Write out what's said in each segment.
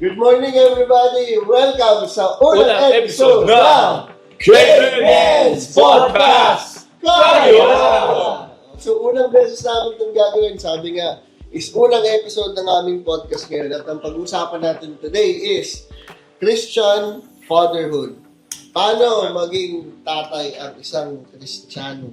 Good morning everybody! Welcome sa unang episode ng K-Men's Podcast! Kaya! So unang beses namin itong gagawin, sabi nga, is unang episode ng aming podcast ngayon at ang pag-uusapan natin today is Christian Fatherhood. Paano maging tatay ang isang Kristiyano?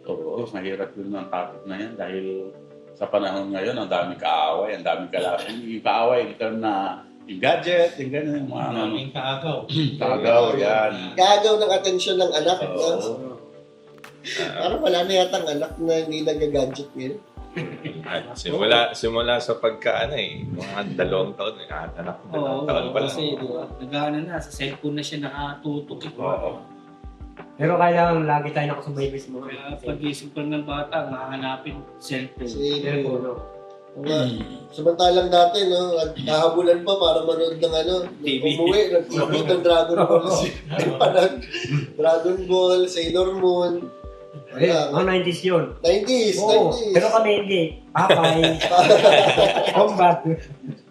Oo, mahirap yun ang topic na yan dahil sa panahon ngayon, ang daming kaaway, ang daming kalaban. Yung kaaway, in term na yung gadget, yung gano'n, yung mga Maraming kaagaw. kaagaw, yan. Gagaw ng atensyon ng anak. Oo. Parang wala na yata ang anak na hindi nag-gadget ngayon. Simula sa mga 2 taon, anak ko, 2 taon pa lang. Kasi, di ba, nag-ano na, sa cellphone na siya nakatutok. Oo. Pero kailangan lagi tayo nakasubaybay sa mga Kaya pag-isip pa ng bata, mahanapin cellphone. Kasi, telepono. samantalang dati, no, kahabulan pa para manood ng TV. umuwi, nag-upload ng Dragon Ball. Dragon Ball, Sailor Moon. Mga 90s yun. 90s, Oo, 90s. pero kami hindi. Papay. Combat.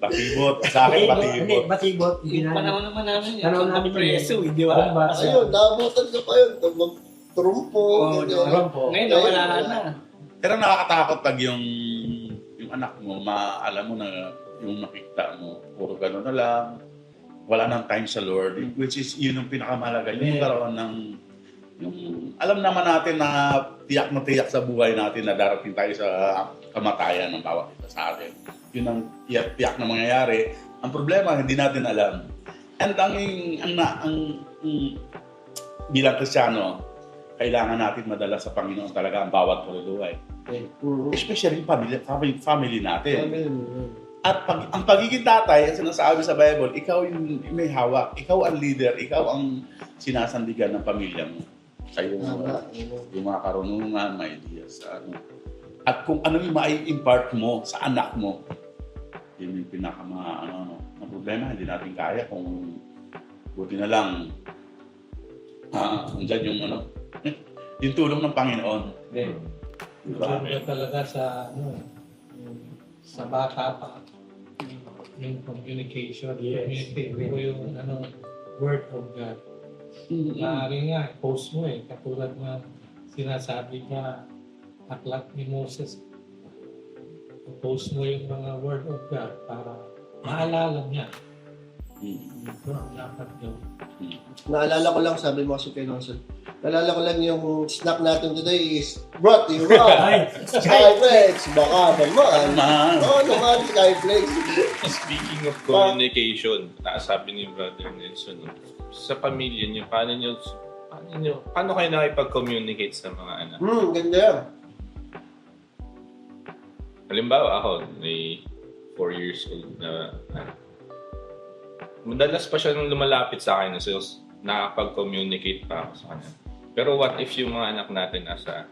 Batibot. Sa akin, Hindi, batibot. batibot. Yung panahon naman namin, Panahon namin yun. preso, di ba? Combat. Ayun, naabutan ka pa yun. Trumpo. Oo, ngayon, wala na. Pero nakakatakot pag yung anak mo, alam mo na yung nakikita mo, puro gano'n na lang, wala nang time sa Lord, which is yun yung pinakamalaga, yung karoon ng alam naman natin na tiyak na tiyak sa buhay natin na darating tayo sa kamatayan ng bawat isa sa atin. Yun ang tiyak na mangyayari. Ang problema, hindi natin alam. And ang bilang Kristiyano, kailangan natin madala sa Panginoon talaga ang bawat kaluluwa. Especially yung family natin. At ang pagiging tatay, ang sinasabi sa Bible, ikaw yung may hawak, ikaw ang leader, ikaw ang sinasandigan ng pamilya mo. Sa yung mga karunungan, may ideas. At kung ano yung mai-impart mo sa anak mo, yun yung na problema, hindi natin kaya kung buti na lang andyan yung tulong ng Panginoon. Diba? Talaga sa bata pa, yung communication, communicate mo yung word of God. Maaari nga, post mo katulad nga sinasabi niya, aklat ni Moses, post mo yung mga word of God para maalala niya. Ito ang dapat gawin. Naalala ko lang, sabi mo kasi kay Nelson, naalala ko lang yung snack natin today is brought to you by Skyflex. Baka naman. Oo naman, Skyflex. Speaking of communication, sabi ni Brother Nelson, sa pamilya niyo, paano kayo nakipag-communicate sa mga anak? Ganda yan. Halimbawa ako, may 4 years old na madalas pa siya nung lumalapit sa akin, so nakapag-communicate pa ako sa kanya. Pero what if yung mga anak natin nasa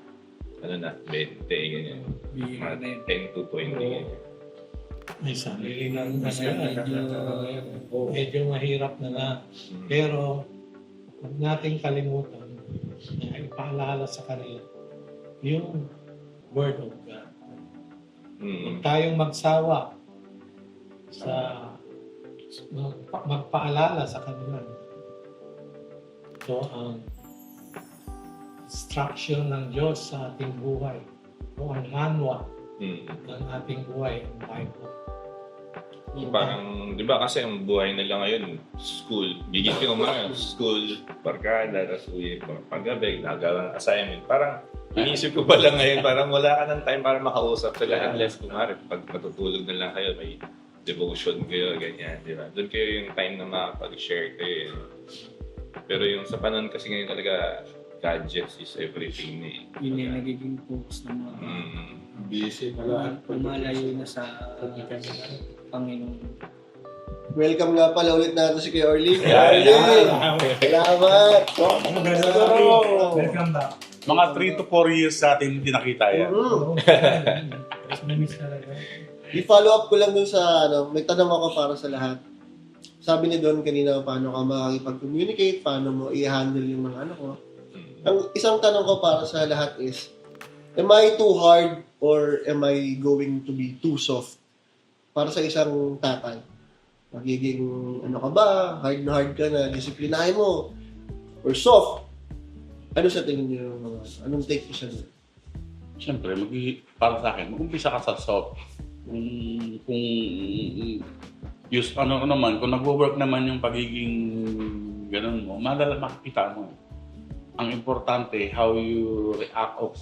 20, ganyan. Mga 10 to 20, ganyan. May sarili ng medyo mahirap na nga. Pero huwag nating kalimutan na ipaalala sa kanila yung Word of God. Huwag tayong magsawa sa magpaalala sa kanila. So, ang instruction ng Diyos sa ating buhay o ang manual ng ating buhay ang Bible. Parang, di ba kasi ang buhay nila ngayon, school, gigising umaga, school, barkada, tapos uwi, paggabi, nagawa ng assignment. Parang, inisip ko pa lang ngayon, parang wala ka ng time para makausap sila unless kumari, pag matutulog na lang kayo, may devotion kayo, ganyan, di ba? Doon kayo yung time na makapag-share kayo. Pero yung sa panahon kasi ngayon talaga, gadgets is everything na eh. Yun yung nagiging focus ng mga Busy pumalayo na sa Panginoon. Welcome nga pala ulit natin si Kuya Orly. Yeah. Salamat. Welcome back. Mga 3 to 4 years sa atin hindi nakita yan. Namiss talaga. I-follow up ko lang dun sa, may tanong ako para sa lahat. Sabi ni Don kanina, paano ka makakipag-communicate, paano mo i-handle yung mga anak ko. Ang isang tanong ko para sa lahat is, am I too hard or am I going to be too soft para sa isang tatay? Magiging, ano ka ba, hard na hard ka na, disiplinahin mo, or soft. Ano sa tingin niyo, anong take ko siya doon? Siyempre, para sa akin, mag-umpisa ka sa soft. Kung ano naman, kung nagwo-work naman yung pagiging ganun mo, makikita mo. Ang importante, how you react of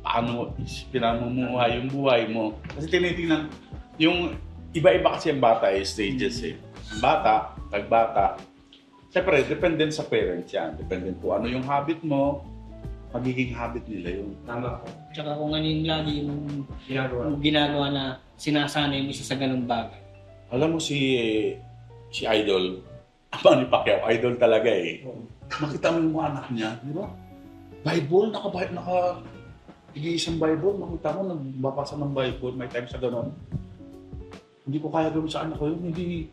paano pinamumuha yung buhay mo. Kasi tinitingnan, yung iba-iba kasi ang bata stages eh. Ang bata, tagbata, siyempre, depende sa parents yan. Depende kung ano yung habit mo, magiging habit nila yun. Tama ko. Tsaka kung ano yung lagi yung ginagawa na sinasanay mo isa sa ganung bagay. Alam mo si Idol, Manny Pacquiao, idol talaga eh. Makita mo yung mga anak niya, di ba? Bible, isang Bible, makita mo, nagbabasa ng Bible, may time sa gano'n. Hindi ko kaya gawin sa anak ko yun, hindi.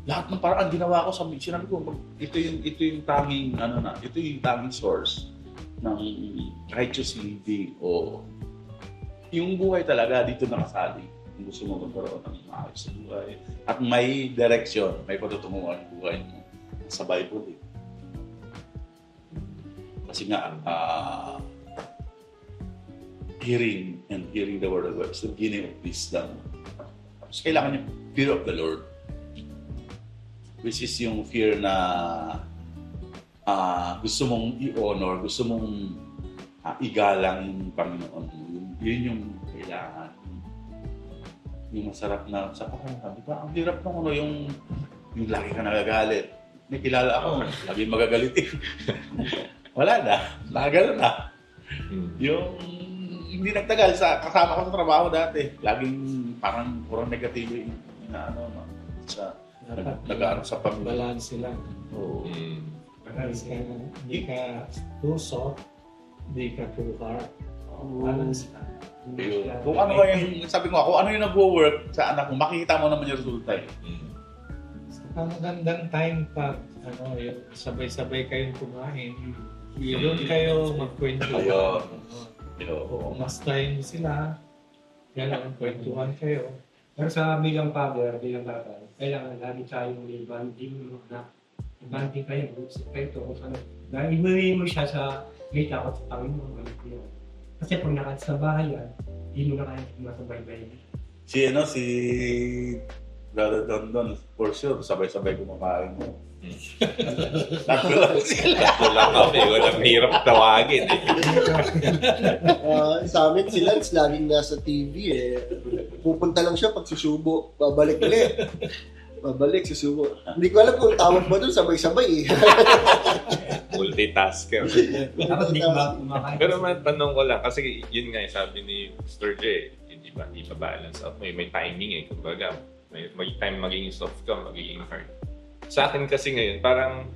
Lahat ng paraan ginawa ko, sinabi ko, ito yung tanging, ito yung tanging source ng righteous living o yung buhay talaga dito nakasali. Kung gusto mo magkaroon ng maayos sa buhay. At may direksyon, may patutunguhan ng buhay mo sa Bible. Eh. Kasi nga, hearing the word of God is the beginning of wisdom. Tapos kailangan yung fear of the Lord. Which is yung fear na gusto mong i-honor, gusto mong igalang yung Panginoon. Yun yung kailangan. Yung masarap na sa pakiramdam. Di ba? Ang hirap nung yung lagi ka nagagalit. May kilala ako, lagi magagalit eh. Wala na. Nakagano na. Yung hindi nagtagal kasama ko sa trabaho dati. Laging parang negatibo yung sa nag-aaral sa pamilya. Balance sila. Oo. Hindi ka too soft, hindi ka too hard. Balance ka. Kung ano yung, sabi ko kung ano yung nag-work sa anak mo, makikita mo naman yung resulta eh. Saka magandang time pag yung sabay-sabay kayong kumain. Doon kayo magkwento. Oo. Mas time sila. Yan, kwentuhan kayo. Pero sa bilang father, bilang tatay, kailangan lagi tayong may banding na banding kayo, usap kayo ito kung ano. Dahil ibuhin mo siya sa may takot sa Panginoon. Kasi pag nakasa sa bahay yan, hindi mo na kaya sumasabay-bay. Si Brother Don, for sure, sabay-sabay kumakain mo. Tatlo lang sila. Tatlo lang kami, walang hirap tawagin eh. Sa amin, si Lance laging nasa TV eh. Pupunta lang siya pag susubo, babalik ulit. Babalik, susubo. Hindi ko alam kung tawag ba doon, sabay-sabay eh. Multitasker. Dapat hindi ka kumakain. Pero tanong ko lang, kasi yun nga sabi ni Mr. J, hindi pa balance out. May timing eh, kumbaga. May time magiging soft ka, magiging hard. Sa akin kasi ngayon, parang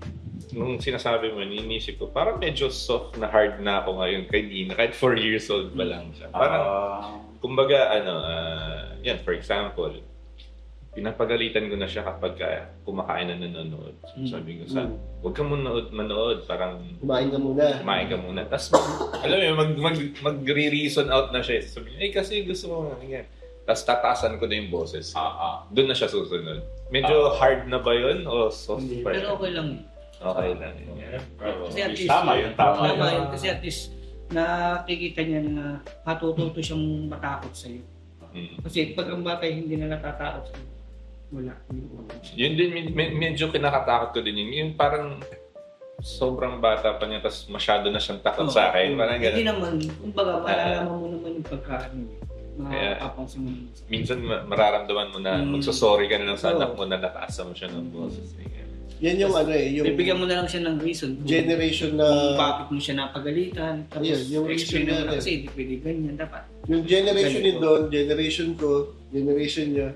nung sinasabi mo, iniisip ko, parang medyo soft na hard na ako ngayon kahit 4 years old pa lang siya. Parang, kumbaga, yan, for example, pinapagalitan ko na siya kapag kumakain na nanonood. Sabi ko, huwag ka manood, parang Kumain ka muna. Tapos, alam mo, mag-re-reason out na siya. Sabi niya, kasi gusto mo, ganyan. Tapos tataasan ko na yung boses. Doon na siya susunod. Medyo hard na ba yun o soft pa yun? Pero okay lang yun. Okay lang. Kasi at least, Tama yun. Kasi at least, nakikita niya na matututo siyang matakot sa'yo. Kasi pag ang bata hindi na natatakot sa'yo, wala. Yun din, medyo kinakatakot ko din yun. Yung parang sobrang bata pa niya, tapos masyado na siyang takot sa akin. Parang Hindi ganun. naman, kumbaga, malalaman mo naman yung pagkaano. Makakapansin mo naman. Minsan mararamdaman mo na magsosorry ka na lang sa anak mo na nataasan mo siya ng boses. Yan yung yung Bibigyan mo na lang siya ng reason. generation na... Kung bakit mo siya napagalitan. Tapos, Yung reason explain mo na natin. kasi hindi pwede ganyan. Dapat. Yung generation ni Don, generation ko, generation niya.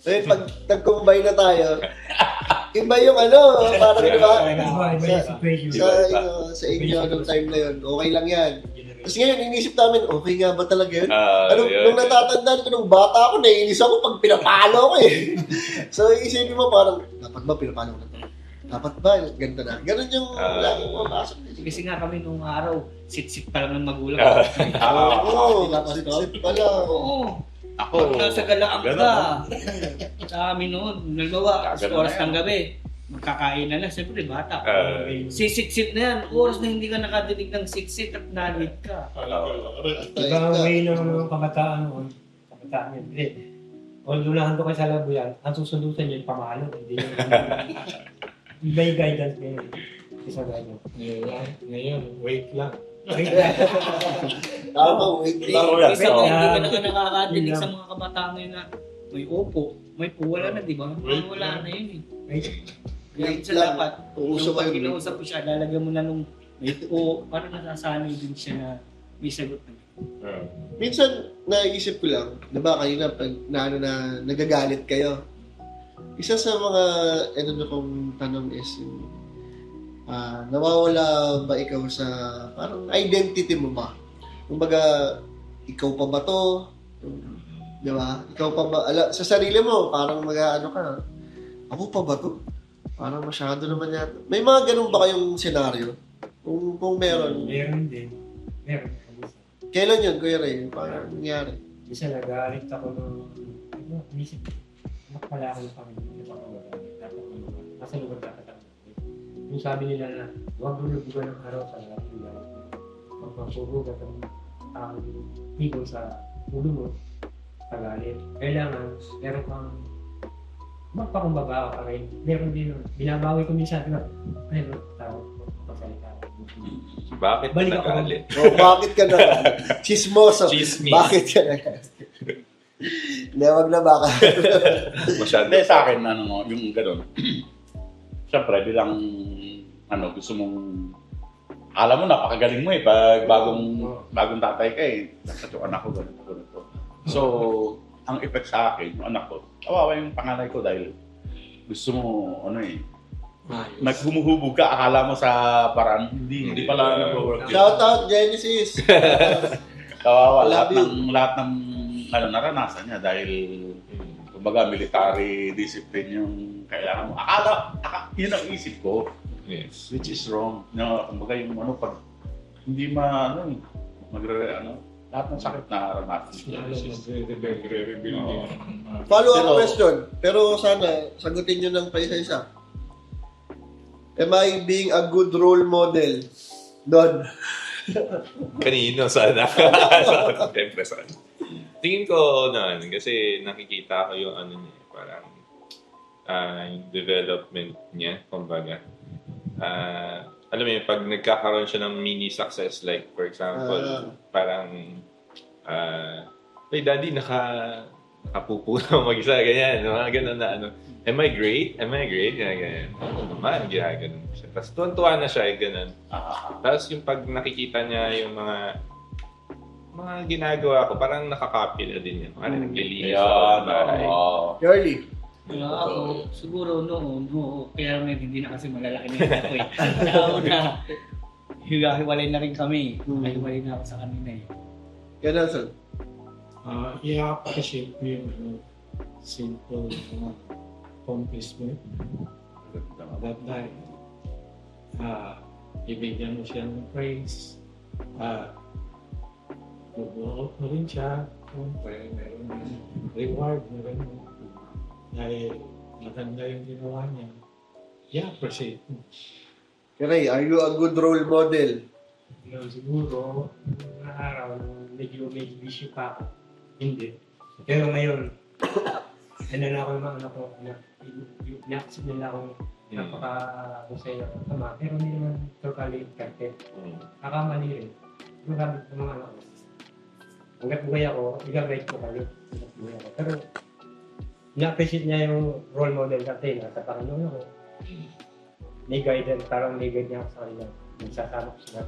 Ngayon, pag nag-combine na tayo, iba yung parang diba? Sa inyo, nung time na yun, okay lang yan. Tapos ngayon, inisip namin, okay nga ba talaga yun? Nung natatandaan ko, nung bata ako, naiinis ako pag pinapalo ko eh. So, isipin mo parang, dapat ba pinapalo ko na to? Dapat ba? Ganito na. Ganun yung laging pumapasok. Kasi nga kami nung araw, sit-sit pa lang ng magulang. Oo, sit-sit pa lang. Oo. Ako, Pag nasa galaan ganun, ka, no? sa amin noon, nagawa, Ganun oras na yan. ng gabi, magkakain na lang, siyempre bata. Ah. Sisit-sit na yan, oras na hindi ka nakadinig ng sit-sit at nalit ka. Diba may ng mga kabataan noon, kabataan yun, hindi. Although nahanto kayo sa labo yan, ang susundutan yun, pamalo, hindi yun. May guidance kayo. Isa guidance. Ngayon, wait lang. Tama, wait Tama lang. yan. Isa Oo. hindi ka na nakakadinig Yun sa lang. mga kabataan ngayon na may opo, may po, wala na, di ba? Wala na yun eh. Kaya Wait isa lang. dapat, Uuso yung pag kayo. kinausap mo siya, lalagyan mo na nung may po, parang nasasanay din siya na may sagot na. Minsan, naisip ko lang, di ba kanina, pag na nagagalit kayo, isa sa mga, kong tanong is, nawawala ba ikaw sa, parang identity mo ba? Kumbaga, ikaw pa ba to? Di ba? Ikaw pa ba, sa sarili mo, parang ano ka, ako pa ba to? Parang masyado naman yata. May mga ganun ba kayong senaryo? Kung meron, Meron din. Meron. kailan yun, Kuya Ray? Parang nangyari? Isa nag-aalit ako nung, inisip ko, pala ako ng Panginoon, nasa lugar dapat ako. Yung sabi nila na, huwag lulubugan ng araw sa lahat ng lahat. Huwag masubugan ang higol sa ulo mo, pagalit. Kailangan, meron kang magpakumbaba ka rin. Meron din, binabawi ko minsan, ayun, tawag ko, magsalita. Bakit Balik ako. nagalit? Bakit ka na? Chismoso. Chismis. Bakit ka na? Hindi, wag na baka. Masyado. Hindi, sa akin, yung gano'n. Siyempre, bilang, gusto mong, alam mo, napakagaling mo eh, pag bagong tatay ka eh. Dapat yung anak ko, ganito. So, ang effect sa akin, yung anak ko, kawawa yung panganay ko dahil gusto mo, naghumuhubog ka, akala mo sa paraan, hindi pala nag-work yun. Shout out, Genesis. Kawawa, Love lahat ng naranasan niya dahil kumbaga military discipline yung kailangan mo. Yun ang isip ko, Yes. which is wrong. Kumbaga yung pag hindi lahat ng sakit na naranasan. Lalo magre-rebuild din. Follow-up question. Pero sana, sagutin nyo ng paisa-isa. Am I being a good role model? Don. Kanino sana? Siyempre sana. Tingin ko kasi nakikita ko yung niya, parang yung development niya, kumbaga. Alam mo yun, pag nagkakaroon siya ng mini success, like for example, parang hey daddy, nakapupo na mag-isa, ganyan, mga ganun na am I great? Ganyan. Naman, ginaganon siya. Tapos tuwan-tuwa na siya, ganun. Tapos yung pag nakikita niya yung mga ginagawa ko, parang nakakopy na din yan. Parang naglilinis sa bahay. Charlie. Ako, siguro noon, kaya hindi na kasi malalaki na yun ako eh. Nauna, hiwalay na rin kami. Hiwalay na ako sa kanina eh. Kaya Nelson. I-appreciate mo yung simple accomplishment. Dahil ibigyan mo siya ng praise. Mag-work mo rin siya. Meron reward mo rin. Dahil maganda yung ginawa niya. I-appreciate mo. Ray, are you a good role model? Siguro, mga araw, medyo issue pa ako. Hindi. Pero ngayon, na ako yung mga anak ko, na-accept nila ako napaka-husay na tama, pero hindi naman totally perfect. Kakamali rin. Yung gamit ng mga anak ko. Hanggat buhay ako, i-guide ko kayo. Pero, na-appreciate niya yung role model natin. Nasa Panginoon ako. May guidance, parang may guide niya ako sa kanila. Nagsasama ko sila.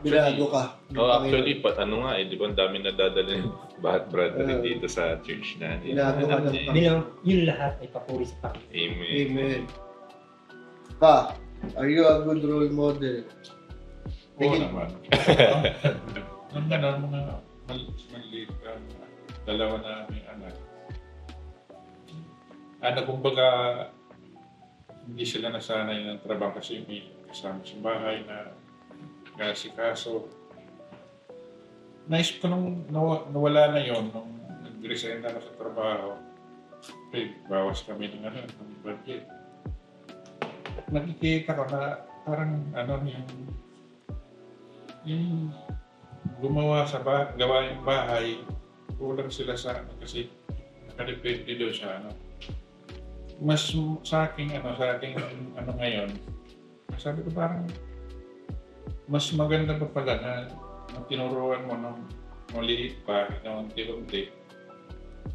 Binago ka. Actually, di ba ang dami nadadala yung bahat brother dito sa church na. Binago ka ng Bilang yun lahat ay papuri sa Panginoon. Amen. Amen. Pa, are you a good role model? Oo naman. Naman ang mga maliit dalawa na aming anak. Kumbaga, hindi sila nasanay ng trabaho kasi may kasama sa bahay na kaso. Naisip ko nung nawala na yon nung nag-resign na ako sa trabaho, bawas kami ng budget. Nakikita ko na parang yung gumawa sa gawaing bahay, kulang sila sa kasi nakadepende doon sa mas sa aking ngayon, sabi ko parang mas maganda pa pala na tinuruan mo ng maliit pa, ng unti-unti,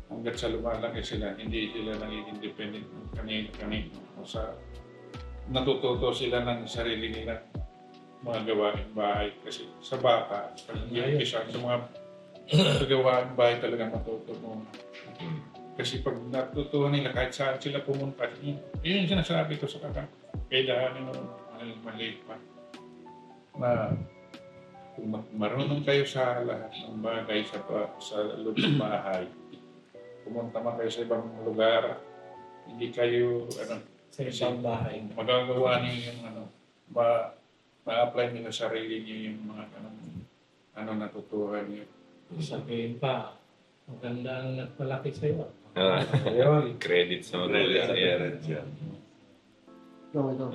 hanggat sa lumalaki sila, hindi sila nagiging dependent ng kanino-kanino. O sa natututo sila ng sarili nila mga gawaing bahay. Kasi sa bata, pag isa sa mga gawaing bahay talaga matuto mo. Kasi pag natutuhan nila, kahit saan sila pumunta, yun yung sinasabi ko sa kailangan nyo maliit pa. Na kung marunong kayo sa lahat ng bagay sa loob ng bahay, pumunta man kayo sa ibang lugar, hindi kayo Sa isang bahay. magagawa niyo yung ma-apply niyo sa sarili niyo yung mga natutuhan niyo. Sabihin pa, maganda ang nagpalaki sa'yo. Credit sa magulang. Ito.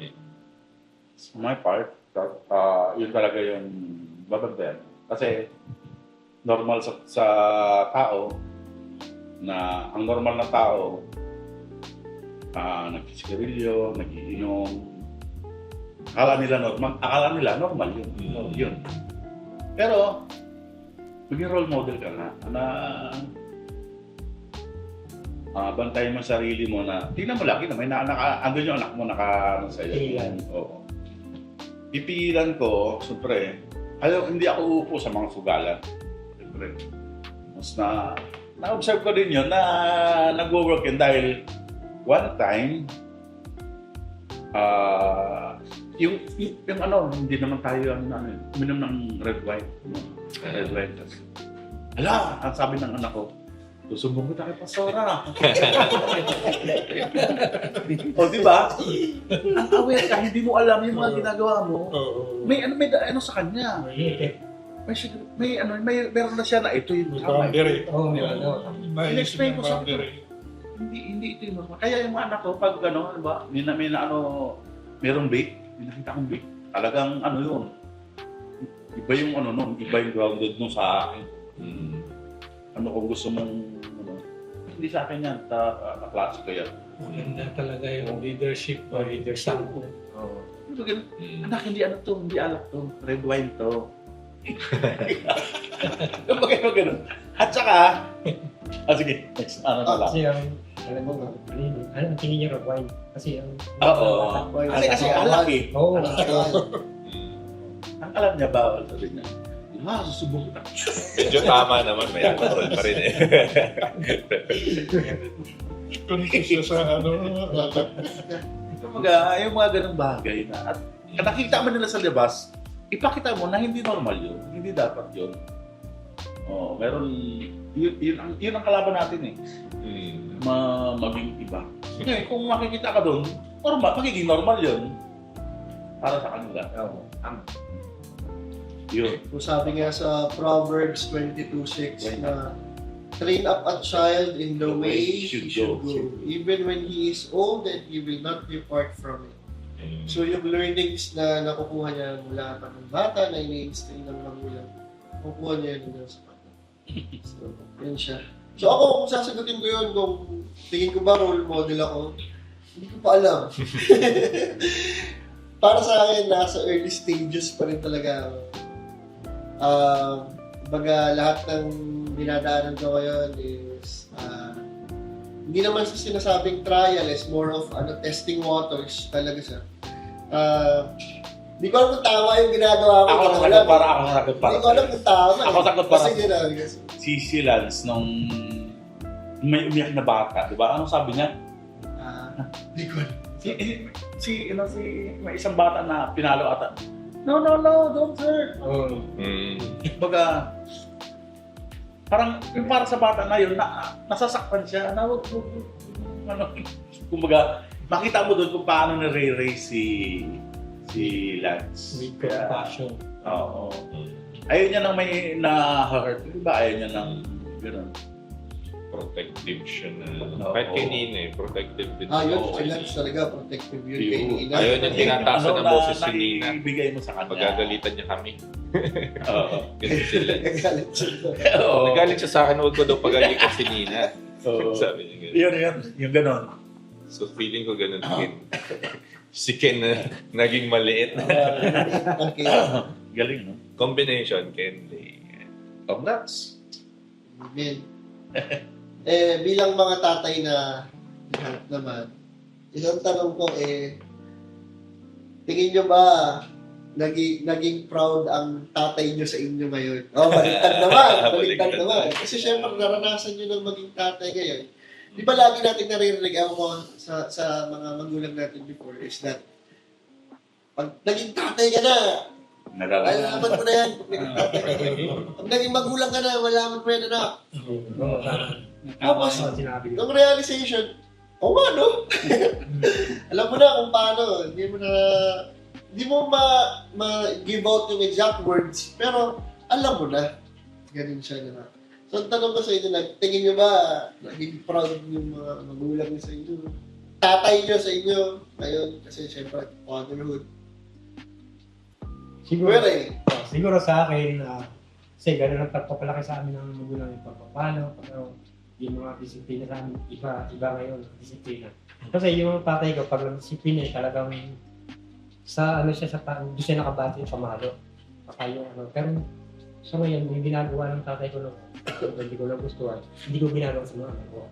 Sa my part, yun talaga yung babagdan. Kasi normal sa tao na ang normal na tao nagsigarilyo, nagiinom. Akala nila normal yun. Yun. Pero maging role model ka na bantayan mo sarili mo na tingnan mo lagi na may andun yung anak mo sa'yo. Oo. Pipigilan ko, siyempre, hindi ako uupo sa mga sugalan. Siyempre. Mas na-observe ko din yun na nag-work yun dahil one time, yung hindi naman tayo uminom ng red wine. Red wine. Hala, ang sabi ng anak ko, susumbong kita kay Pastora. O, di ba? Ang aware ka, hindi mo alam yung mga ginagawa mo. May sa kanya. Meron na siya na ito yung tama. In-explain ko sa akin. Hindi ito yung normal. Kaya yung mga anak ko, pag merong bake, may nakita kong bake. Talagang yun. Iba yung iba yung grounded mo sa akin. Kung gusto mong hindi sa akin yan, kaklase ko yan. Maganda talaga yung leadership o leadership. Anak, hindi hindi alak to, red wine to. Kapag gano'n. At saka, sige, next, na lang. Kasi ang tingin niya red wine. Kasi ang... Oo. Kasi alak eh. Oo. Ang alam niya, bawal sabi niya. Susubok kita. Medyo tama naman, may alcohol pa rin eh. Conscious siya sa Yung mga ganung bagay na at nakikita mo nila sa labas, ipakita mo na hindi normal yun. Hindi dapat yun. Meron, yun ang kalaban natin eh. Maging iba. Ngayon, kung makikita ka doon, magiging normal yun. Para sa kanila. Yun. Kung sabi nga sa Proverbs 22:6 na train up a child in the way he should go. Even when he is old and he will not depart from it. So yung learnings na nakukuha niya mula pa ng bata na ini-instill ng magulang, nakukuha niya yun sa bata. So, yun siya. So ako, kung sasagutin ko yun, kung tingin ko ba role model ako, hindi ko pa alam. Para sa akin, nasa early stages pa rin talaga ako. Baga lahat ng dinadaanan ko ngayon is hindi naman sa sinasabing trial, is more of testing waters talaga siya. Hindi ko alam kung tama yung ginagawa ko. Ako sagot para. Hindi ko alam kung tama. Ako sagot para. Kasi Si Lance nung may umiyak na bata, di ba? Anong sabi niya? hindi ko alam. May isang bata na pinalo ata. No, don't hurt. Baga, parang yung para sa bata na yun, nasasaktan siya. Kumbaga, makita mo doon kung paano nare-raise si Lance. With compassion. Oo. Ayaw niya nang may na-hurt. Diba ayaw niya nang gano'n. protective siya na. Oo. Kahit kay Nina protective din. Yun, Oo, sila yun. talaga, protective yun kay Nina. Ayun yung tinataas ng boses si Nina. Ibigay mo sa kanya. Pagagalitan niya kami. Oo. Ganun sila. Nagalit sila. Oo. Nagalit siya sa akin, huwag ko daw pagalitan si Nina. Oo. Sabi niya ganun. Yun. Yung ganon. So feeling ko ganun din. Si Ken na naging maliit. Okay. Galing, no? Combination, Ken Lay. Congrats. Amen. Bilang mga tatay na lahat naman, isang tanong ko tingin nyo ba naging proud ang tatay nyo sa inyo ngayon? Baliktad naman. Baliktad naman. Kasi syempre, naranasan nyo ng maging tatay ngayon. Di ba lagi natin naririnig ako sa mga magulang natin before is that pag naging tatay ka na, malaman mo na yan. Pag naging tatay ka na. Pag naging magulang ka na, malaman mo yan na. Tapos, Sinabi ko. yung realization, no? Alam mo na kung paano. Hindi mo ma-give out yung exact words, pero alam mo na. Ganun siya na. So, ang tanong ko sa inyo, tingin nyo ba naging proud yung mga magulang nyo sa inyo? Tatay nyo sa inyo ngayon, kasi syempre, fatherhood. Siguro, Pero siguro sa akin, kasi gano'n ang pagpapalaki sa amin ng magulang yung pagpapano, yung mga disiplina sa amin, iba ngayon, disiplina. Kasi yung tatay ko, pag disiplina, talagang doon siya nakabati yung pamalo. Pero sa ngayon, yung ginagawa ng tatay ko noon, hindi ko nagustuhan, hindi ko ginagawa sa mga anak ko.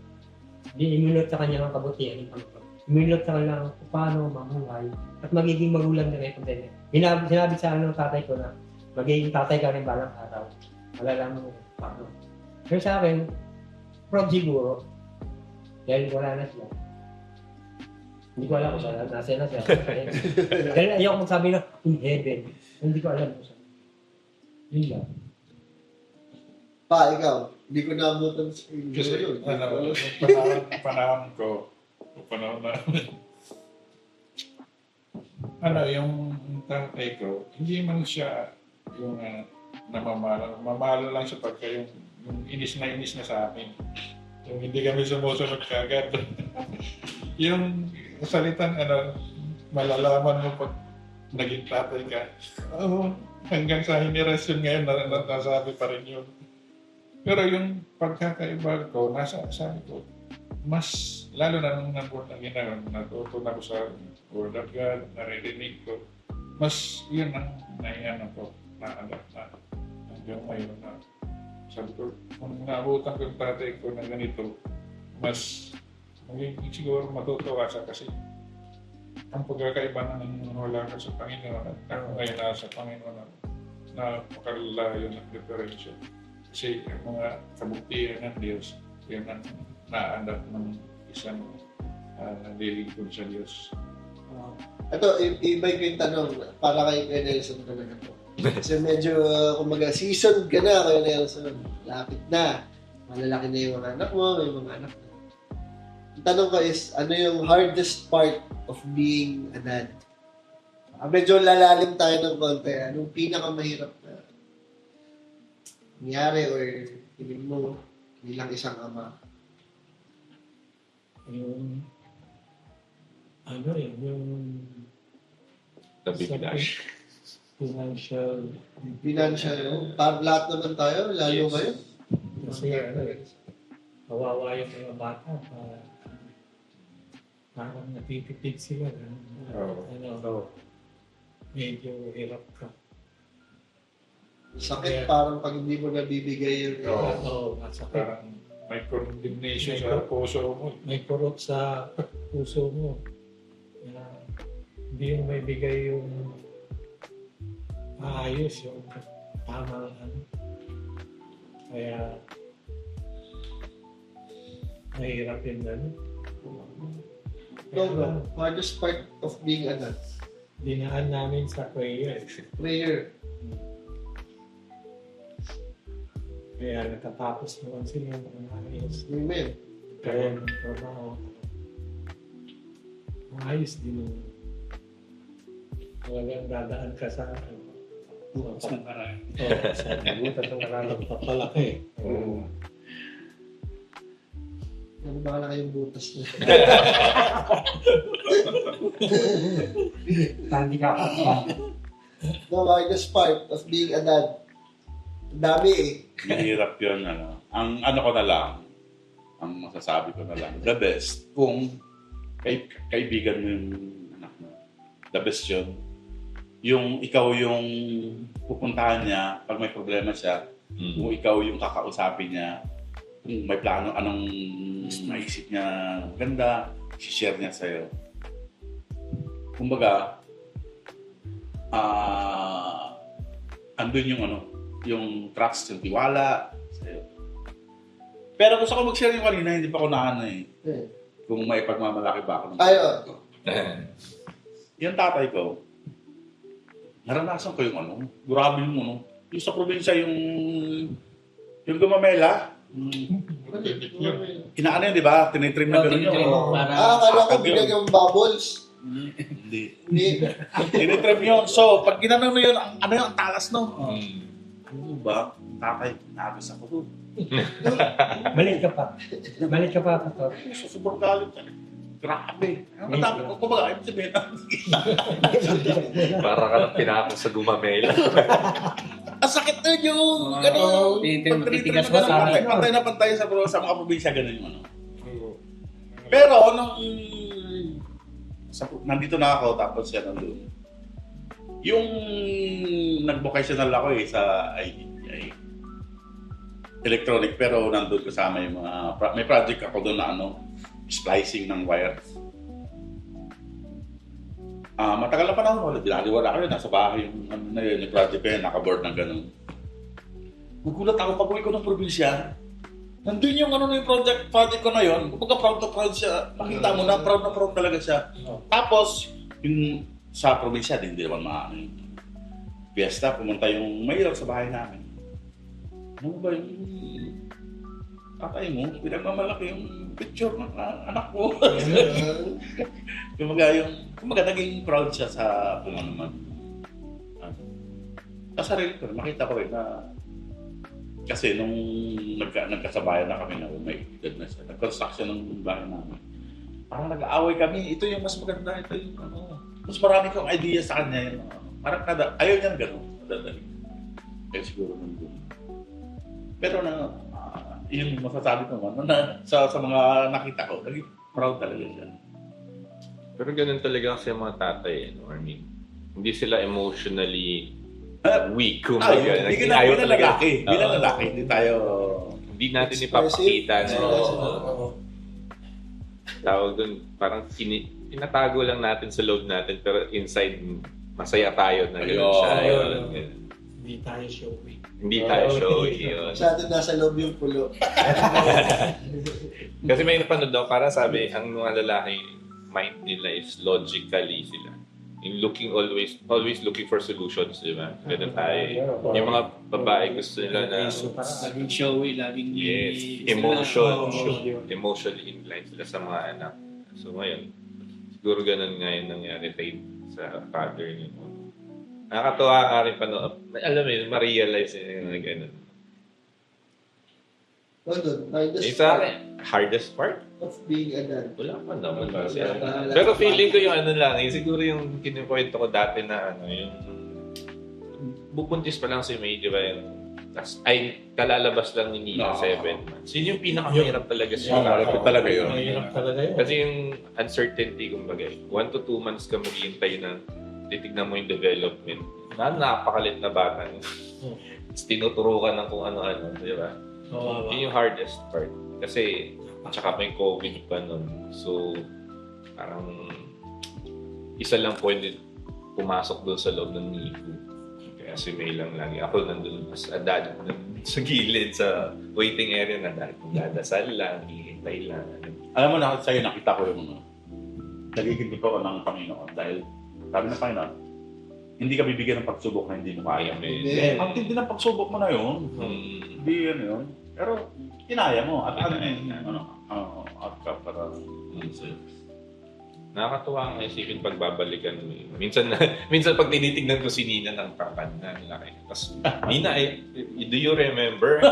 Hindi imulot sa kanya ang kabutihan yung pagpapalo. Imulot sa kanya kung paano mamuhay at magiging magulang na rin kung sinabi sa ng tatay ko na magiging tatay ka rin balang araw. Malalaman mo paano. Pero sa akin, proud siguro. Dahil wala na siya. Hindi ko alam kung saan nasa na siya. Dahil ayoko magsabi na in heaven. Hindi ko alam kung saan. Yun lang. ikaw, hindi ko naabutan sa inyo. Kasi yun. panahon ko, panahon na, yung tatay ko, hindi man siya yung namamalo. Mamalo lang siya pagka yung inis na sa amin. Yung hindi kami sumusunod kagad. Yung salitan, malalaman mo pag naging tatay ka. Hanggang sa henerasyon ngayon, nasabi pa rin yun. Pero yung pagkakaiba ko, sabi ko, mas, lalo na nung natuto na ko sa Word of God, naririnig ko, mas yun ang naiyan ko, na-adapt na hanggang ngayon na. Sabi ko, kung naabutan ko yung tatay ko na ganito, mas magiging siguro matutuwa siya kasi ang pagkakaiba ng wala ka sa Panginoon at ako ngayon nasa Panginoon na napakalayo ng diferensya. Kasi ang mga kabutihan ng Diyos, yun ang na-adapt ng isang nalilingkod sa Diyos. Ito, iba ko yung tanong para kay Nelson talaga po. Kasi medyo, kumaga, seasoned ka na kay Nelson. Lapit na. Malalaki na yung mga anak mo, may mga anak na. Ang tanong ko is, ano yung hardest part of being a dad? Medyo lalalim tayo ng konti. Anong pinakamahirap na nangyari or tingin mo bilang isang ama? Yung Nabibilash. financial, Para lahat naman tayo, lalo Yes. ngayon. kasi kawawa yung mga bata, parang natitipid sila. Medyo hirap ka. Sakit parang pag hindi mo nabibigay yung... Masakit. Parang may condemnation sa puso mo. May kurot sa puso mo. Hindi mo may bigay yung maayos, yung tamang Kaya mahirap yun No, hardest part of being a dad. Dinaan namin sa prayer. Prayer. Kaya natatapos naman sila ng maayos. Amen. Kaya ng trabaho. Maayos din yung talagang dadaan ka sa bukas ng karaan. Sa bukas ng karaan, papalaki. Ano ba kayong butas na? Tandi ka pa. No, hardest part of being a dad. Ang dami eh. Mahirap yun, ano. Ang ano ko na lang, ang masasabi ko na lang, the best, kung kaibigan mo yung anak mo, the best yun. Yung ikaw yung pupuntahan niya pag may problema siya, kung ikaw yung kakausapin niya, kung may plano, anong naisip niya maganda, share niya sa'yo. Kumbaga, andun yung ano, yung trust, yung tiwala sa'yo. Pero gusto ko mag-share yung kanina, hindi pa ako naano eh. Kung may pagmamalaki ba ako. Ayun. Yung tatay ko, naranasan ko yung ano, grabe yung ano, yung sa probinsya yung gumamela. Inaano yun, di ba? Tinitrim na gano'n yun. Akala ko bigyan yung bubbles. Hindi. Hindi. Tinitrim yun. So, pag ginano mo yun, ano yung talas no? Ano ba? Tatay, nabis ako doon. Balik ka pa. Balik ka pa, Pastor. Sobrang galit yan. Grabe. Matapos ko, kumbaga, ibig sabihin. Para ka lang pinakos sa gumamela. Ang sakit na yung, ano, Titigas pag-tritrim mo na sa pantay na pantay sa mga probinsya, gano'n yung ano. Pero, nung, nandito na ako, tapos siya nandun. Yung nag-vocational ako eh, sa electronic, pero nandun kasama yung mga, may project ako doon na ano, splicing ng wires. Matagal na panahon, binaliwala ko yun, nasa bahay yung, ano na yun, yung project ko yun, nakaboard ng ganun. Nagulat ako pag uwi ko ng probinsya. Nandun yung ano na yung project ko na yun, kumbaga proud na proud siya. Makita mo na proud talaga siya. Tapos, yung sa probinsya, hindi naman maano yung fiesta, pumunta yung mahirap sa bahay namin. Ano ba yung tatay mo, pinagmamalaki yung picture ng anak mo. Kumbaga naging proud siya sa kung ano man. Sa sarili ko, makita ko rin na kasi nung nagkasabayan na kami na may edad na siya, nag-construction ng bahay namin. Parang nag-aaway kami, ito yung mas maganda, ito yung ano. Mas marami kong idea sa kanya yun. Parang ayaw niya na gano'n, madadali. Kaya siguro nandun. Pero yun masasabi ko naman, sa mga nakita ko, naging proud talaga siya. Pero ganun talaga kasi ang mga tatay, no? I mean, hindi sila emotionally weak, kumbaga. Bilang lalaki, hindi tayo... Hindi natin ipapakita na tawag doon, parang tinatago lang natin sa loob natin, pero inside, masaya tayo na gano'n siya. Hindi tayo showy. Hindi tayo showy. Yun. Masyado nasa loob yung pulo. Kasi may napanood daw, para sabi, ang mga lalaki, mind nila is logically sila. In always looking for solutions, di ba? Ganun tayo. Yung mga babae gusto nila na Laging showy, laging emotionally inclined sila sa mga anak. So ngayon, siguro ganun ngayon nangyari sa father niyo. Nakakatuwa ka rin alam mo yun, ma-realize yun na gano'n. Hardest Sa part hardest part? of being a dad. Wala pa naman kasi. Pero feeling ko yung ano lang, siguro yung kinukwento ko dati na ano, yung bubuntis pa lang si May, di ba yung kalalabas lang ni Nina 7 months. Yun yung pinakamahirap talaga siya. Malapit talaga yun. Mahirap talaga yun. Kasi yung uncertainty, kumbaga, 1 to 2 months ka maghihintay na titignan mo yung development. Napakalit na bata. Tapos tinuturo ka ng kung ano-ano, di ba? Yun yung hardest part. Kasi, tsaka pa yung COVID pa nun. So, parang isa lang pwede pumasok doon sa loob ng NICU. Kaya si May lang lagi. Ako nandun as a dad sa gilid, sa waiting area na dahil kung dadasal lang, hihintay lang. Alam mo na, sa'yo nakita ko yung nagiging ko ng Panginoon dahil sabi ng Panginoon, hindi ka bibigyan ng pagsubok na hindi mo kaya. Ang tindi ng pagsubok mo na yun. Hindi yan yun. Pero kinaya mo at at ka para nakakatuwa ang isipin pagbabalikan mo. Minsan pag tinitignan ko si Nina ng kakanda, laki. Tapos, Nina, do you remember?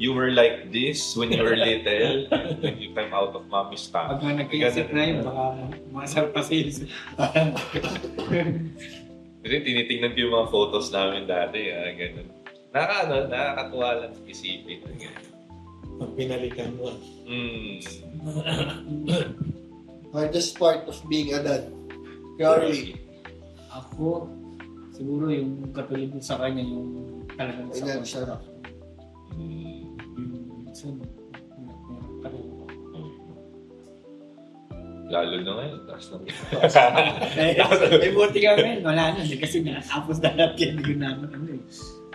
You were like this when you were little, when you came out of mommy's Pag tummy. nga nag-iisip na yun, baka masarap pa sa'yo. Kasi tinitingnan ko yung mga photos namin dati, ganun. Nakakatuwa lang isipin. Pag pinalikan mo. Hardest part of being a dad. Curly. Ako, siguro yung katulad mo sa kanya, yung talagang sa Financial. construction. Yung minsan, Lalo na ngayon, taas na. May buti ka ngayon, wala na. Kasi natapos na natin yun namin.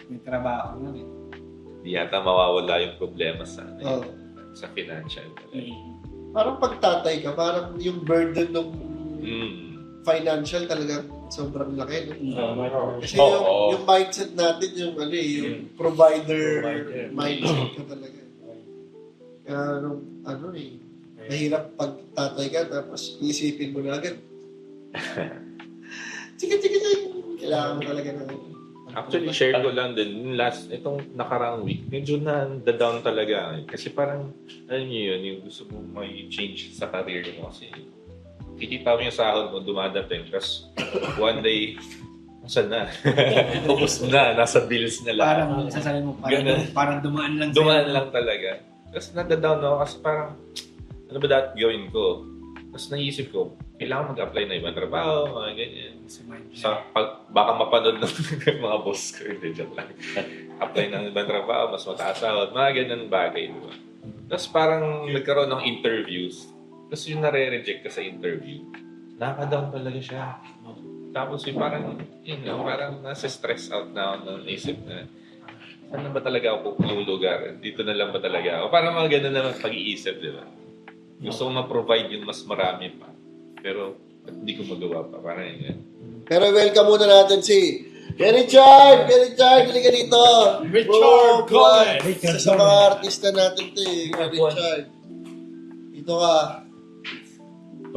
May trabaho na rin. Di yata mawawala yung problema sa Oh. sa financial. Parang pagtatay ka, parang yung burden ng financial talaga sobrang laki. No? Kasi yung mindset natin, yung provider mindset ka talaga. Kaya mahirap pag tatay ka, tapos isipin mo na agad. Sige. Kailangan mo talaga na. Actually, share ko lang din, itong nakarang week, medyo na-down talaga. Kasi parang, alam niyo yun, yung gusto mo may change sa career mo. Kasi kikita mo yung sahod mo, dumadating. Tapos, one day, saan na? Ubus na, nasa bills na lang. Parang sasabihin mo, parang dumaan lang Dumaan lang talaga. Tapos nada-down ako kasi parang, ano ba dapat gawin ko? Tapos naisip ko, kailangan mag-apply na ibang trabaho, mga ganyan. Baka mapanood ng mga boss ko, hindi, joke lang. Apply ng ibang trabaho, mas mataas sahod, mga ganyan bagay, di ba? Tapos parang nagkaroon ng interviews. Tapos yung nare-reject ka sa interview, nakaka-down talaga siya. Tapos yung parang, parang nasa stress out na ako ng isip na, saan na ba talaga ako yung lugar? Dito na lang ba talaga ako? Parang mga ganun na pag-iisip, di ba? Gusto ko ma-provide yung mas marami pa. Pero hindi ko magawa pa. Parang yun. Pero welcome muna natin si Richard, halika dito. Richard Gomez. Isa sa mga artista natin to Richard. Dito ka.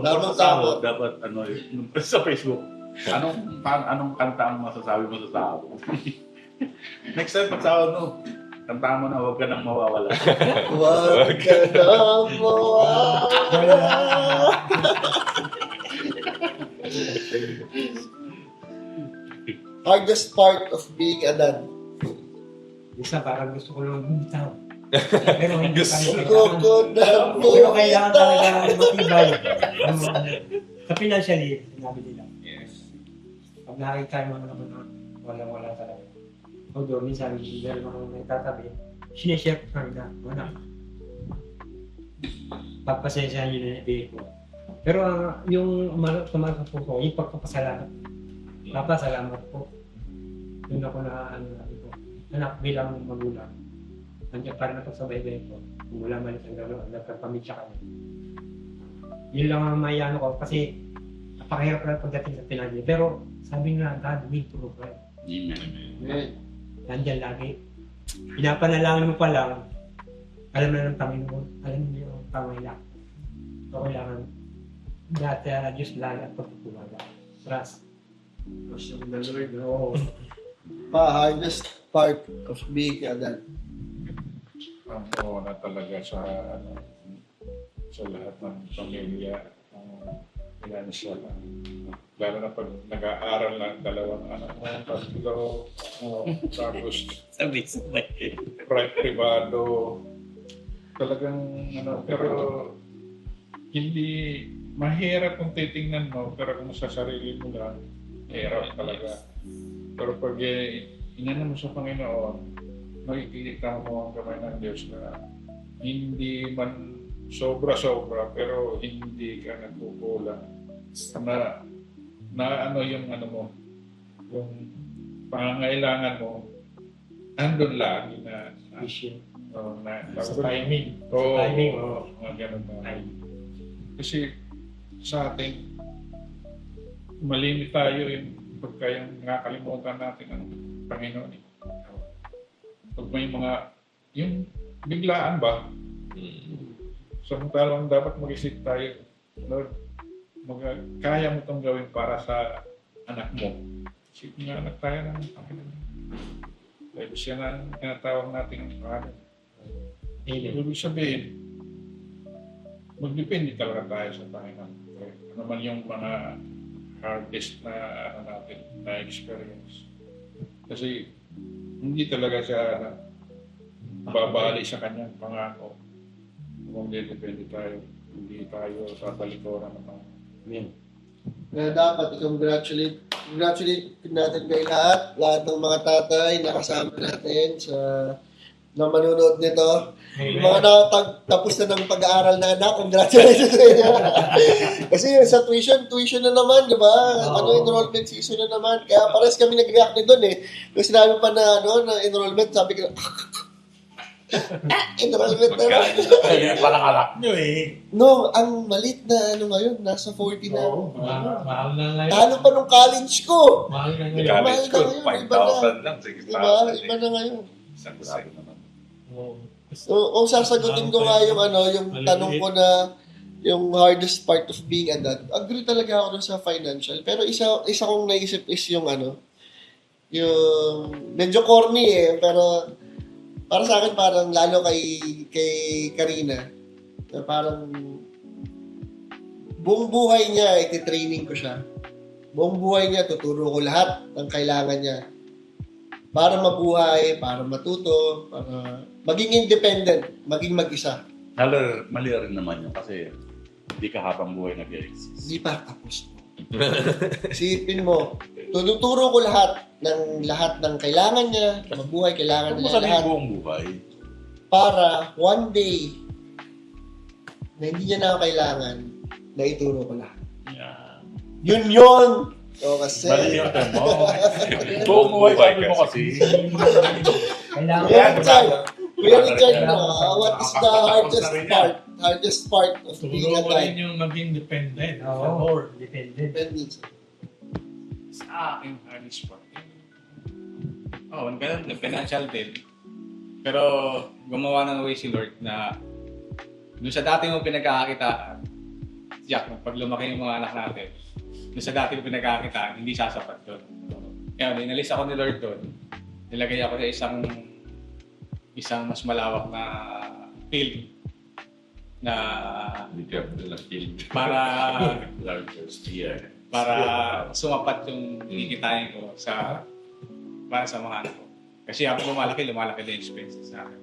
Lamang tama. Dapat sa Facebook. Anong kanta ang masasabi mo sa sahod? Next time pag sahod mo, kantaan mo na huwag ka nang mawawala. Huwag ka nang mawawala. Hardest part of being a dad. Isa parang gusto ko lang bumitaw. Pero hindi Gusto ko na Pero kailangan talaga matibay. Sa financially, sinabi nila. Yes. Pag nakikita mo naman walang-wala talaga. Although minsan, meron mga nagtatabi, sinishare ko na wala. Pagpasensya nyo na ibigay ko. Pero yung tumakas po ko, yung pagpapasalamat. Papasalamat po. Doon ako na anak bilang magulang. Nandiyan pa rin ako sa baybay ko. Kung wala man isang gano'n, nagpapamilya kami. Yun lang ang mayano ko kasi napakahirap na pagdating sa pinagay. Pero sabi nga, God will provide. Amen. Nandiyan lagi. Pinapanalangin mo pa lang, alam na ng Panginoon, alam niyo ang pangailangan. So kailangan dati Diyos lang at pagtutulaga. Trust. Trust in the Lord. No. Hardest part of being a dad. Ang una talaga sa lahat ng pamilya, financial. Lalo na pag nag-aaral na dalawang anak mo, tatlo, tapos privado. Talagang pero hindi mahirap kung titingnan mo, pero kung sa sarili mo lang, hirap talaga. Pero pag inano mo sa Panginoon, makikita mo ang kamay ng Diyos na hindi man sobra-sobra, pero hindi ka nagkukulang. Na yung mo, yung pangangailangan mo, andun lagi na Vision. sa timing. Oo, Timing. mga ganun na. Kasi sa atin, malimit tayo yung pagka yung nakakalimutan natin ang Panginoon. Pag may yung biglaan ba? Samantalang dapat mag-isip tayo, Lord, kaya mo itong gawin para sa anak mo. Kasi kung anak tayo ng Panginoon. Dahil siya na tinatawag natin Father. Ibig sabihin, magdepende talaga tayo sa Panginoon. Ano man yung mga hardest na natin na experience. Kasi hindi talaga siya babali sa kanyang pangako. Kung depende tayo, hindi tayo tatalikuran ng mga. Na dapat i-congratulate natin kay lahat ng mga tatay na kasama natin na manonood nito. Yung mga tapos na ng pag-aaral na anak, congratulations sa inyo. Kasi yun, sa tuition na naman, di ba? Enrollment season na naman. Kaya pares kami nag-react din doon eh. Yung sinabi pa na enrollment, sabi ko, enrollment na naman. Kaya parang anak nyo eh. No, ang malit na ngayon, nasa 40 na. Mahal na ngayon. Talo pa nung college ko. Mahal na College ngayon. ko, Mahal na ngayon, 5,000 lang, Diba? 6,000. Iba na ngayon. Isang set. Oo. So, sasagutin ko nga yung tanong ko na yung hardest part of being a dad. Agree talaga ako dun sa financial. Pero isa kong naisip is yung yung medyo corny eh, pero para sa akin parang lalo kay Karina. Na parang buong buhay niya iti-training ko siya. Buong buhay niya tuturo ko lahat ng kailangan niya. Para mabuhay, para matuto, para maging independent, maging mag-isa. Mali rin naman yun kasi hindi ka habang buhay nag-exist. Hindi pa tapos. Isipin mo, tuturo ko lahat ng kailangan niya, mabuhay, kailangan Huwag mo niya sabihin lahat. buong buhay. Para one day, na hindi niya na kailangan, na ituro ko lahat. Yeah. Yun! So, kasi... Mali yung term mo. Buong buhay sabi mo kasi. Kailangan. Kuya Richard, what is the hardest part of being a Turo ko rin dad? yung maging dependent sa Oo. Lord. Dependent. Dependence. Sa akin, hardest part. Oo, ganun din. Financial din. Pero gumawa ng way si Lord na doon sa dati mong pinagkakakitaan, Jack, pag lumaki yung mga anak natin, doon sa dati mong pinagkakakitaan, hindi sasapat doon. Kaya inalis ako ni Lord doon. Nilagay ako sa isang mas malawak na field na para Larger sphere. para sumapat yung kikitain ko para sa mga anak ko. Kasi habang lumalaki din yung expenses sa akin.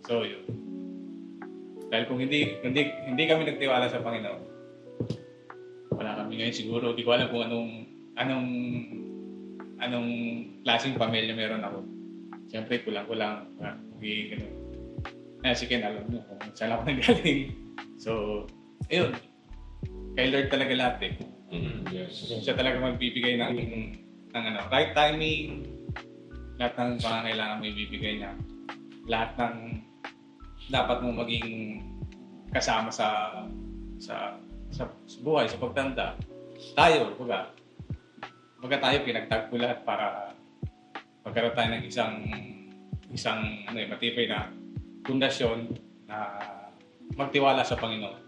So yun. Dahil kung hindi kami nagtiwala sa Panginoon, wala kami ngayon siguro. Hindi ko alam kung anong klaseng pamilya meron ako. Siyempre, kulang-kulang. Ganun. Si Ken, alam mo kung saan ako nagaling. So, ayun. Kay Lord talaga lahat eh. Siya talaga magbibigay ng right timing, lahat ng pangangailangan may bibigay niya. Lahat ng dapat mo maging kasama sa buhay, sa pagtanda. Tayo, baga tayo pinagtagpo lahat para magkaroon tayo ng isang matibay na pundasyon na magtiwala sa Panginoon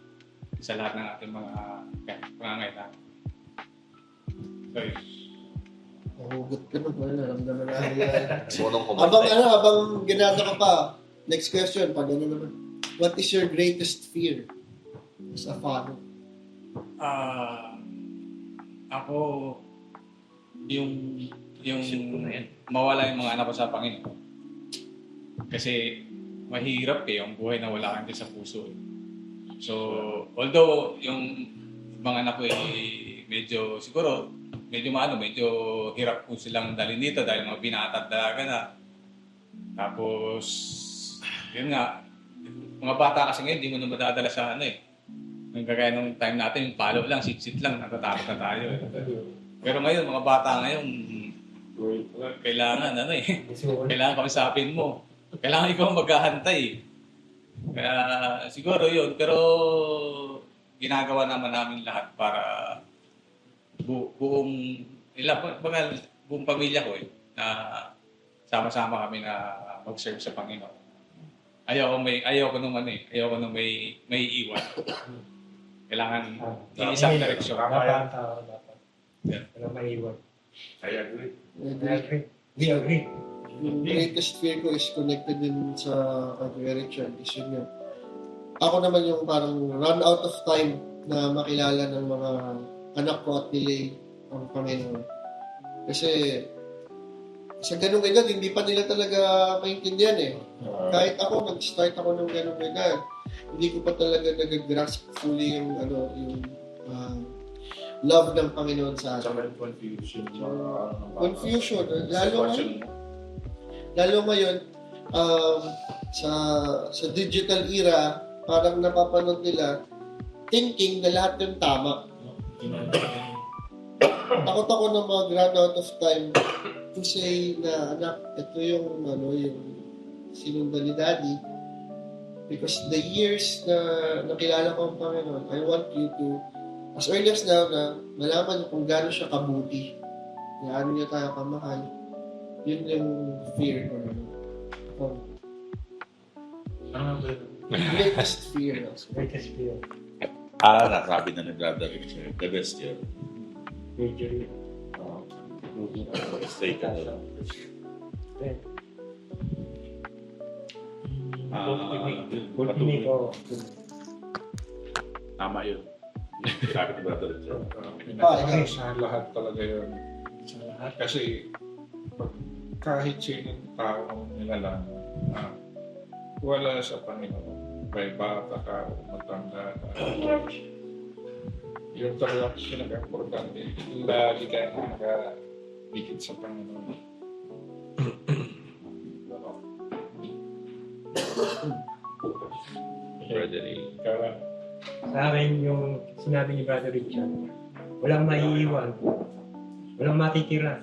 sa lahat ng ating mga pangangailangan. So, yun. Nahugot ka na, naramdaman na Sunong habang ginagawa ka pa, next question, pag naman. What is your greatest fear as a father? Ako, yung mawala yung mga anak ko sa Panginoon. Kasi mahirap yung buhay na wala kang Diyos sa puso. So, although yung mga anak ko medyo hirap po silang dalhin dito dahil mga binata at dalaga na. Tapos, yun nga, mga bata kasi ngayon, hindi mo na madadala sa Nung kagaya nung time natin, yung palo lang, sit-sit lang, natatakot na tayo. Pero ngayon, mga bata ngayon, kailangan, kailangan kausapin mo. Kailangan ikaw maghahantay. Kaya siguro yun, pero ginagawa naman namin lahat para buong pamilya ko na sama-sama kami na mag-serve sa Panginoon. Ayoko nung may iwan. Kailangan iisang direksyon. Dapat tao, dapat. Yeah. Walang maiwan. I agree. I agree. We agree. Yung greatest fear ko is connected din sa Kuya Richard. Is yun nga. Ako naman yung parang run out of time na makilala ng mga anak ko at nilay ang Panginoon. Kasi sa ganung edad, hindi pa nila talaga maintindihan eh. Kahit ako, nag-start ako ng ganung edad, hindi ko pa talaga nag-grasp fully yung love ng Panginoon sa Sa atin. may confusion. Confusion. Lalo ngayon, sa digital era, parang napapanood nila, thinking na lahat yung tama. Takot ako na mag-run out of time to say na, anak, ito yung sinundan ni Daddy. Because the years na nakilala ko ang Panginoon, I want you to, as early as now, na malaman niyo kung gaano siya kabuti. Gaano niya tayo kamahal. Yun yung fear ko. Greatest fear. Greatest fear. Nasabi na ni Brother Richard, the best yun. Major. Stay ka na. Pagkinig ko. Tama yun. Sabi ni Brother Richard. Sa lahat talaga yun. Sa lahat. Kasi kahit sinong tao nilalang na wala sa Panginoon, may bata ka o matanda ka, yung talagang pinaka-importante, lagi ka nakadikit sa Panginoon. Brother A. Kaya Sa akin yung sinabi ni Brother Richard, walang maiiwan, walang matitira.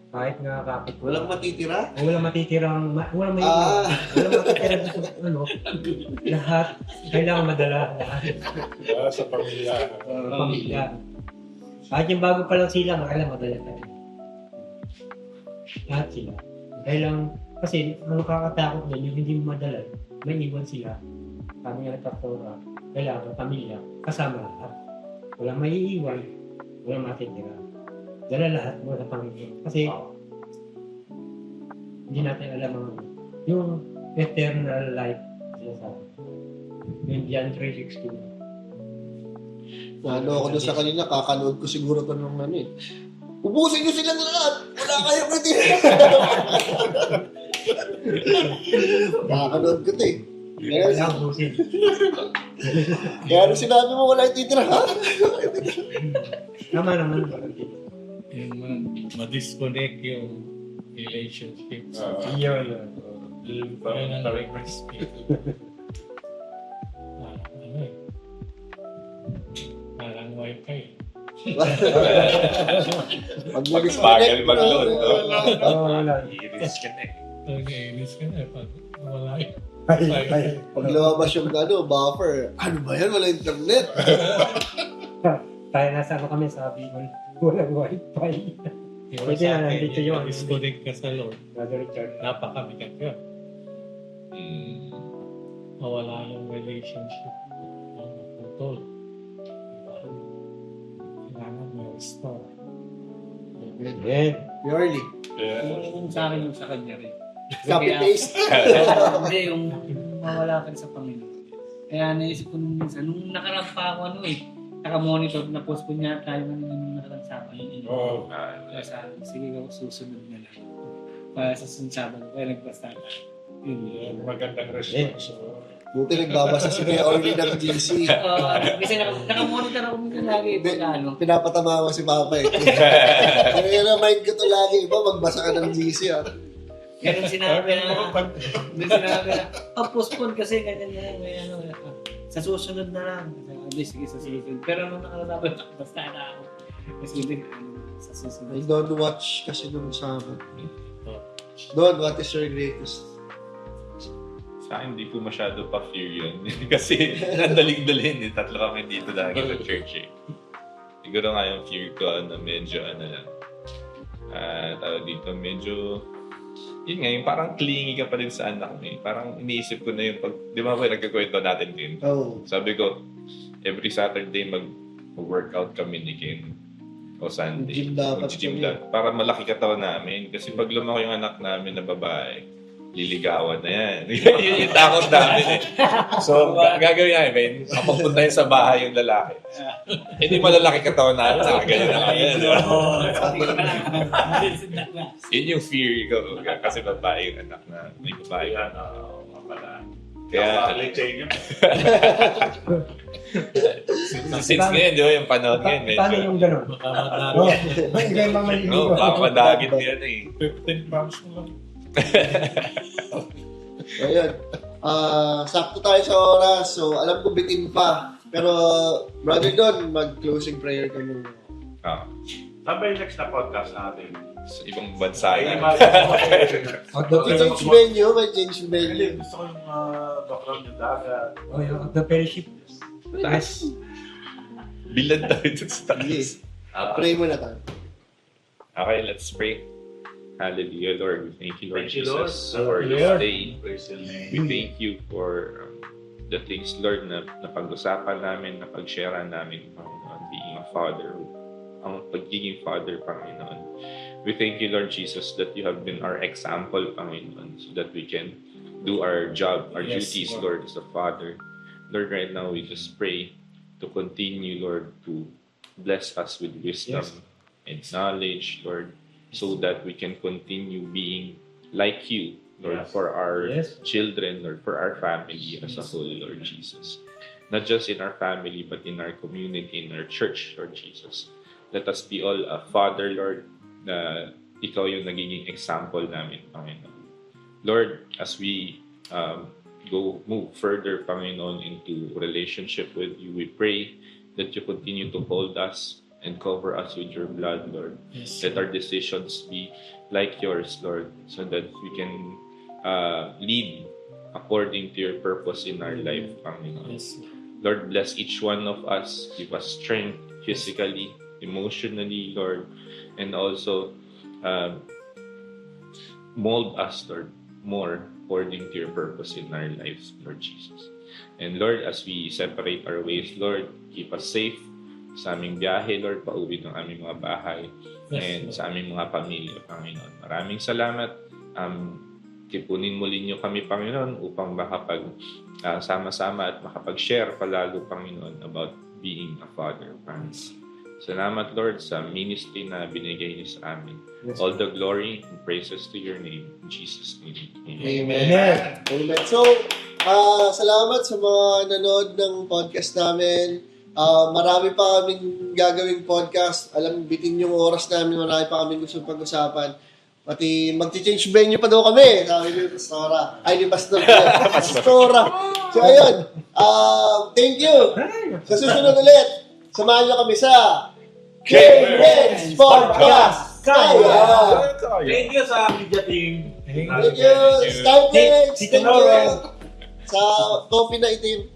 Kahit nga kapit. Walang matitira? Walang matitirang, walang maiiwan. Walang matitira lahat, kailangan madala lahat. sa pamilya, Pamilya. Kahit yung bago pa lang sila, kailangan madala tayo. Lahat sila. Kailangan, kasi ang nakakatakot nun, yung hindi mo madala, may iwan sila. Kami nga nagpapura, kailangan pamilya, kasama lahat. Walang maiiwan, walang matitira. Dala lahat mo sa Panginoon. Kasi hindi natin alam yung eternal life. Yung John 3:16. Ano ako na sa kanila, kakanood ko siguro ito ng ubusin nyo silang lahat! Wala kayong matira! Kakanood ko ito eh. Kailangan busin. Kaya nung sinabi mo wala yung titira, ha? Tama naman. Yung ma-disconnect yung relationships. Yun. Yun ang request ko. Parang wifi. Pag Bagal mag-load. Wala. I-risk ka na eh. Nag-iinis ka na pag wala yun. Pag lumabas yung buffer, ano ba yan? Wala internet. Tayo nasa kami sabi mo, walang wifi. Pwede na, nandito yun. Disconnect ka sa Lord. Brother Richard. Napakabigat yun. Mawala yung relationship. Ang putol. Kailangan may restore. Amen. Purely. Kung sa akin yung sa kanya rin. Copy-paste. Hindi, yung mawala ka sa Panginoon. Kaya naisip ko nung minsan, nung nakarampa ako naka-monitor, na-post ko niya tayo nung nakarampa. Kaya sa akin, sige ako susunod na lang. Para sa sunod kaya nagbasta na. Yun. magandang response. Buti nagbabasa si Kuya Orly ng GC. Kasi naka-monitor ako minsan lagi. Pinapatama ko si Papa eh. Kaya na-mind ko to lagi. Iba, magbasa ka ng GC ah. Ganun sinabi na, postpone kasi ganyan na may sa susunod na lang. Sige, sa susunod. Pero nung nakalaban, basta na ako. Kasi din, sa susunod. I don't watch kasi nung sama. Don, what is your greatest? Sa akin, hindi ko masyado pa-fear yun. Kasi nandaling-dalhin eh. Tatlo kami dito lagi sa church eh. Siguro nga yung fear ko na medyo lang. Tawag dito, medyo yun nga, yung parang clingy ka pa din sa anak mo. Parang iniisip ko na yung pag, di ba nagkakwento natin din? Oh. Sabi ko, every Saturday mag-workout kami ni Ken. O Sunday. Gym dapat Mag-gym kami. lang. Para malaki katawan namin. Kasi pag lumaki yung anak namin na babae, liligawan na yan. Yun yung takot namin eh. So, gagawin namin, kapag punta yun sa bahay yung lalaki. Hindi malalaki katawan namin, nakaganyan na kami. Yun yung fear ko. Kasi babae yung anak na may babae. Kaya, since ngayon, di ba, yung panahon ngayon, Paano medyo, yung gano'n? Hindi yung mga no, papadagit yan eh. 15 pounds mo lang. Ayun. Sakto tayo sa oras. So, alam ko bitin pa. Pero, Brother Don, mag-closing prayer ka muna. Ah, Sabay next na podcast natin. sa ibang bansa yan. May change venue, may change venue. Gusto ko yung background yung dagat. Oh, yung the fellowship. Taas. Bilad tayo dun sa taas. Yes. Pray muna tayo. Okay, let's pray. Hallelujah, Lord. We thank you, Lord Thank you, Lord. Jesus, for this day. Praise your name. We thank you for the things, Lord, na napag-usapan namin, napag-sharean namin, Panginoon, being a father, ang pagiging father, Panginoon. We thank you, Lord Jesus, that you have been our example, Panginoon, so that we can do our job, our duties, Lord, as a father. Lord, right now, we just pray to continue, Lord, to bless us with wisdom and knowledge, Lord, so that we can continue being like you, Lord, for our children, Lord, for our family as a whole, Lord Jesus. Not just in our family, but in our community, in our church, Lord Jesus. Let us be all a father, Lord, na ikaw yung nagiging example namin, Panginoon. Lord, as we move further, Panginoon, into relationship with you, we pray that you continue to hold us and cover us with your blood, Lord. Let our decisions be like yours, Lord, so that we can lead according to your purpose in our life, Panginoon. Lord, bless each one of us. Give us strength physically, emotionally, Lord, and also mold us, Lord, more according to your purpose in our lives, Lord Jesus. And Lord, as we separate our ways, Lord, keep us safe sa aming biyahe, Lord, pauwi ng aming mga bahay and sa aming mga pamilya, Panginoon. Maraming salamat. Kipunin muli niyo kami, Panginoon, upang makapag sama-sama at makapag-share palalo, Panginoon, about being a father, Panginoon. Salamat, Lord, sa ministry na binigay niyo sa amin. All the glory and praises to your name. In Jesus' name. Amen. Amen. So, salamat sa mga nanood ng podcast namin. Marami pa kaming gagawing podcast. Alam, bitin yung oras namin. Marami pa kaming gusto pag-usapan. Pati magti-change venue pa daw kami. Sabi ni Pastora. Ay, ni Pastor. Pastora. So, ayun. Thank you. Sa susunod ulit, samahan niyo kami sa K-Rex Podcast. Kaya! Thank you sa media team. Thank you. Skyflex. Thank you. Sa coffee na itim.